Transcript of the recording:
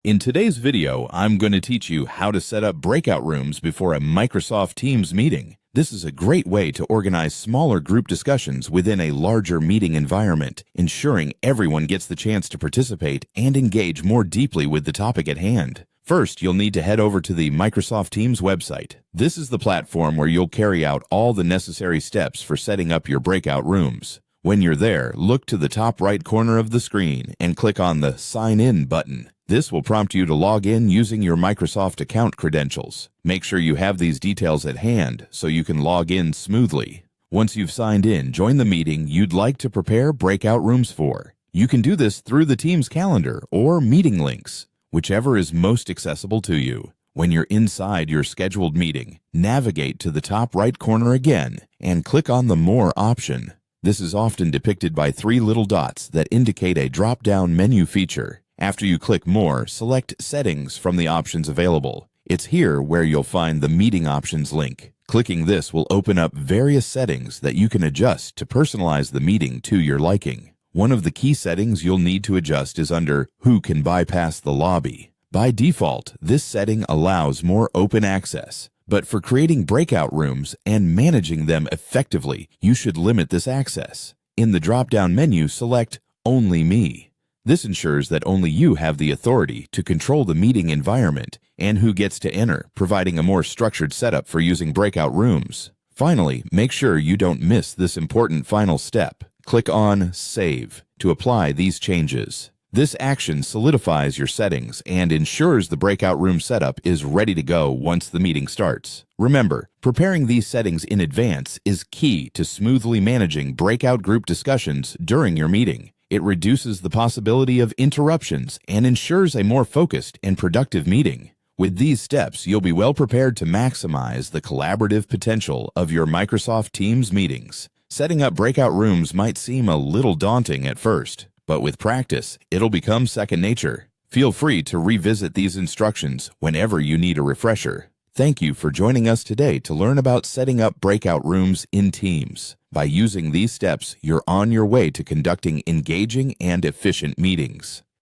In today's video, I'm going to teach you how to set up breakout rooms before a Microsoft Teams meeting. This is a great way to organize smaller group discussions within a larger meeting environment, ensuring everyone gets the chance to participate and engage more deeply with the topic at hand. First, you'll need to head over to the Microsoft Teams website. This is the platform where you'll carry out all the necessary steps for setting up your breakout rooms. When you're there, look to the top right corner of the screen and click on the Sign In button. This will prompt you to log in using your Microsoft account credentials. Make sure you have these details at hand so you can log in smoothly. Once you've signed in, join the meeting you'd like to prepare breakout rooms for. You can do this through the Teams calendar or meeting links, whichever is most accessible to you. When you're inside your scheduled meeting, navigate to the top right corner again and click on the More option. This is often depicted by three little dots that indicate a drop-down menu feature. After you click More, select Settings from the options available. It's here where you'll find the Meeting Options link. Clicking this will open up various settings that you can adjust to personalize the meeting to your liking. One of the key settings you'll need to adjust is under Who can bypass the lobby. By default, this setting allows more open access. But for creating breakout rooms and managing them effectively, you should limit this access. In the drop-down menu, select Only Me. This ensures that only you have the authority to control the meeting environment and who gets to enter, providing a more structured setup for using breakout rooms. Finally, make sure you don't miss this important final step. Click on Save to apply these changes. This action solidifies your settings and ensures the breakout room setup is ready to go once the meeting starts. Remember, preparing these settings in advance is key to smoothly managing breakout group discussions during your meeting. It reduces the possibility of interruptions and ensures a more focused and productive meeting. With these steps, you'll be well prepared to maximize the collaborative potential of your Microsoft Teams meetings. Setting up breakout rooms might seem a little daunting at first, but with practice, it'll become second nature. Feel free to revisit these instructions whenever you need a refresher. Thank you for joining us today to learn about setting up breakout rooms in Teams. By using these steps, you're on your way to conducting engaging and efficient meetings.